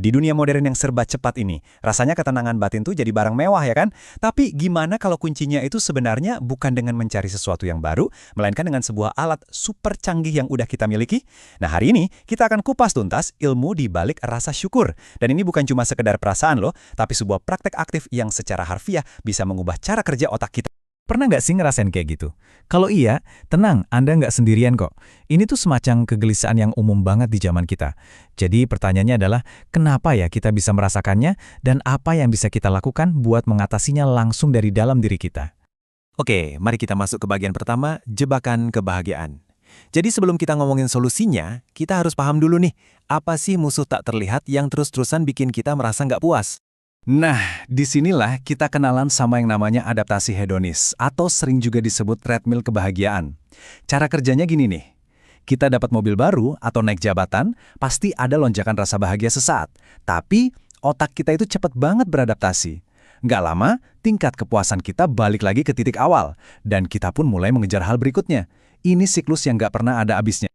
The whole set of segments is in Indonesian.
Di dunia modern yang serba cepat ini, rasanya ketenangan batin tuh jadi barang mewah ya kan? Tapi gimana kalau kuncinya itu sebenarnya bukan dengan mencari sesuatu yang baru, melainkan dengan sebuah alat super canggih yang udah kita miliki? Nah hari ini kita akan kupas tuntas ilmu di balik rasa syukur. Dan ini bukan cuma sekedar perasaan loh, tapi sebuah praktek aktif yang secara harfiah bisa mengubah cara kerja otak kita. Pernah nggak sih ngerasain kayak gitu? Kalau iya, tenang, Anda nggak sendirian kok. Ini tuh semacam kegelisahan yang umum banget di zaman kita. Jadi pertanyaannya adalah, kenapa ya kita bisa merasakannya, dan apa yang bisa kita lakukan buat mengatasinya langsung dari dalam diri kita? Oke, mari kita masuk ke bagian pertama, jebakan kebahagiaan. Jadi sebelum kita ngomongin solusinya, kita harus paham dulu nih, apa sih musuh tak terlihat yang terus-terusan bikin kita merasa nggak puas? Nah, disinilah kita kenalan sama yang namanya adaptasi hedonis, atau sering juga disebut treadmill kebahagiaan. Cara kerjanya gini nih, kita dapat mobil baru atau naik jabatan, pasti ada lonjakan rasa bahagia sesaat. Tapi, otak kita itu cepat banget beradaptasi. Nggak lama, tingkat kepuasan kita balik lagi ke titik awal, dan kita pun mulai mengejar hal berikutnya. Ini siklus yang nggak pernah ada habisnya.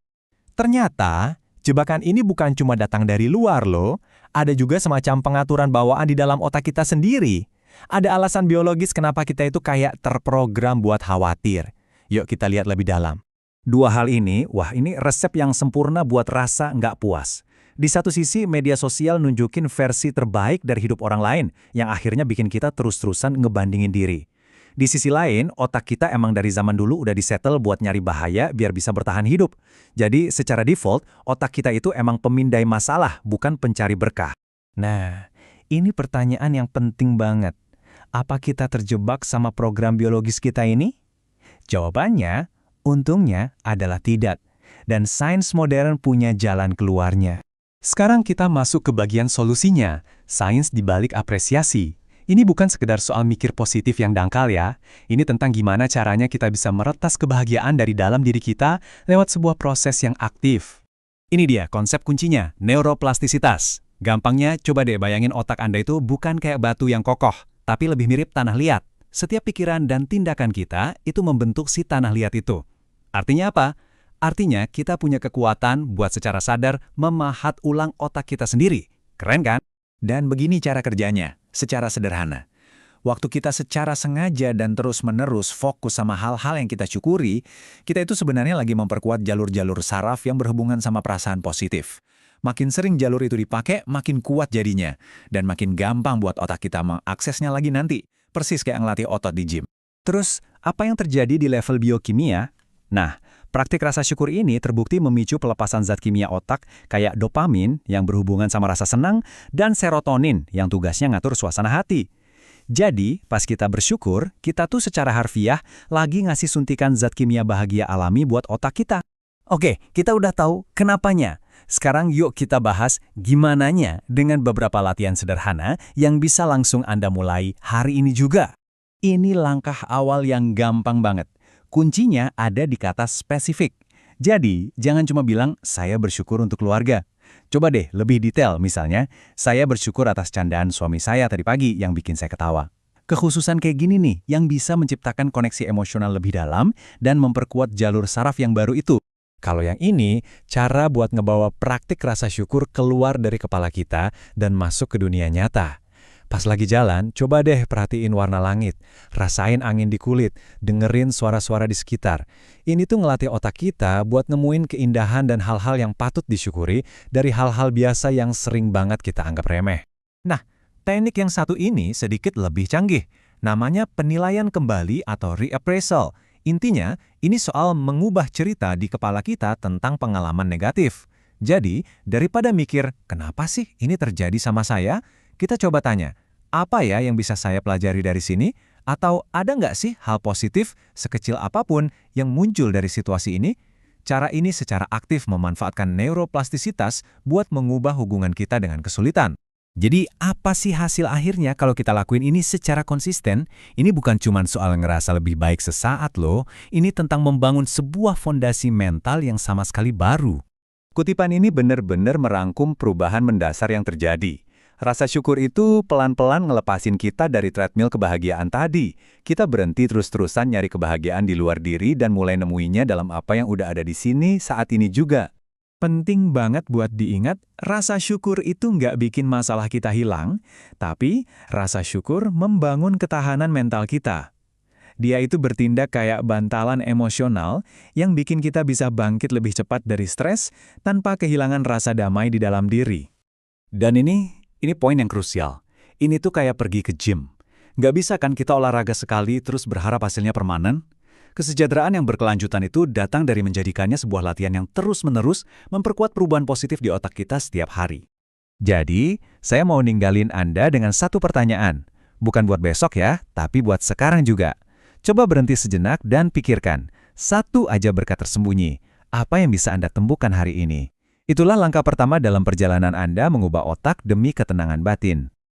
Ternyata, jebakan ini bukan cuma datang dari luar loh, ada juga semacam pengaturan bawaan di dalam otak kita sendiri. Ada alasan biologis kenapa kita itu kayak terprogram buat khawatir. Yuk kita lihat lebih dalam. Dua hal ini, ini resep yang sempurna buat rasa nggak puas. Di satu sisi, media sosial nunjukin versi terbaik dari hidup orang lain, yang akhirnya bikin kita terus-terusan ngebandingin diri. Di sisi lain, otak kita emang dari zaman dulu udah disetel buat nyari bahaya biar bisa bertahan hidup. Jadi, secara default, otak kita itu emang pemindai masalah, bukan pencari berkah. Nah, ini pertanyaan yang penting banget. Apa kita terjebak sama program biologis kita ini? Jawabannya, untungnya adalah tidak. Dan sains modern punya jalan keluarnya. Sekarang kita masuk ke bagian solusinya, sains dibalik apresiasi. Ini bukan sekedar soal mikir positif yang dangkal ya. Ini tentang gimana caranya kita bisa meretas kebahagiaan dari dalam diri kita lewat sebuah proses yang aktif. Ini dia konsep kuncinya, neuroplastisitas. Gampangnya, coba deh bayangin otak Anda itu bukan kayak batu yang kokoh, tapi lebih mirip tanah liat. Setiap pikiran dan tindakan kita itu membentuk si tanah liat itu. Artinya apa? Artinya kita punya kekuatan buat secara sadar memahat ulang otak kita sendiri. Keren kan? Dan begini cara kerjanya, secara sederhana. Waktu kita secara sengaja dan terus-menerus fokus sama hal-hal yang kita syukuri, kita itu sebenarnya lagi memperkuat jalur-jalur saraf yang berhubungan sama perasaan positif. Makin sering jalur itu dipakai, makin kuat jadinya. Dan makin gampang buat otak kita mengaksesnya lagi nanti. Persis kayak ngelatih otot di gym. Terus, apa yang terjadi di level biokimia? Nah, praktik rasa syukur ini terbukti memicu pelepasan zat kimia otak kayak dopamin yang berhubungan sama rasa senang dan serotonin yang tugasnya ngatur suasana hati. Jadi, pas kita bersyukur, kita tuh secara harfiah lagi ngasih suntikan zat kimia bahagia alami buat otak kita. Oke, kita udah tahu kenapanya. Sekarang yuk kita bahas gimananya dengan beberapa latihan sederhana yang bisa langsung Anda mulai hari ini juga. Ini langkah awal yang gampang banget. Kuncinya ada di kata spesifik. Jadi, jangan cuma bilang, saya bersyukur untuk keluarga. Coba deh, lebih detail. Misalnya, saya bersyukur atas candaan suami saya tadi pagi yang bikin saya ketawa. Kekhususan kayak gini nih, yang bisa menciptakan koneksi emosional lebih dalam dan memperkuat jalur saraf yang baru itu. Kalau yang ini, cara buat ngebawa praktik rasa syukur keluar dari kepala kita dan masuk ke dunia nyata. Pas lagi jalan, coba deh perhatiin warna langit, rasain angin di kulit, dengerin suara-suara di sekitar. Ini tuh ngelatih otak kita buat nemuin keindahan dan hal-hal yang patut disyukuri dari hal-hal biasa yang sering banget kita anggap remeh. Nah, teknik yang satu ini sedikit lebih canggih. Namanya penilaian kembali atau reappraisal. Intinya, ini soal mengubah cerita di kepala kita tentang pengalaman negatif. Jadi, daripada mikir, kenapa sih ini terjadi sama saya? Kita coba tanya, apa ya yang bisa saya pelajari dari sini? Atau ada nggak sih hal positif sekecil apapun yang muncul dari situasi ini? Cara ini secara aktif memanfaatkan neuroplastisitas buat mengubah hubungan kita dengan kesulitan. Jadi apa sih hasil akhirnya kalau kita lakuin ini secara konsisten? Ini bukan cuma soal ngerasa lebih baik sesaat loh, ini tentang membangun sebuah fondasi mental yang sama sekali baru. Kutipan ini benar-benar merangkum perubahan mendasar yang terjadi. Rasa syukur itu pelan-pelan ngelepasin kita dari treadmill kebahagiaan tadi. Kita berhenti terus-terusan nyari kebahagiaan di luar diri dan mulai nemuinya dalam apa yang udah ada di sini saat ini juga. Penting banget buat diingat, rasa syukur itu nggak bikin masalah kita hilang, tapi rasa syukur membangun ketahanan mental kita. Dia itu bertindak kayak bantalan emosional yang bikin kita bisa bangkit lebih cepat dari stres tanpa kehilangan rasa damai di dalam diri. Dan ini poin yang krusial. Ini tuh kayak pergi ke gym. Nggak bisa kan kita olahraga sekali terus berharap hasilnya permanen? Kesejahteraan yang berkelanjutan itu datang dari menjadikannya sebuah latihan yang terus-menerus memperkuat perubahan positif di otak kita setiap hari. Jadi, saya mau ninggalin Anda dengan satu pertanyaan. Bukan buat besok ya, tapi buat sekarang juga. Coba berhenti sejenak dan pikirkan, satu aja berkat tersembunyi. Apa yang bisa Anda temukan hari ini? Itulah langkah pertama dalam perjalanan Anda mengubah otak demi ketenangan batin.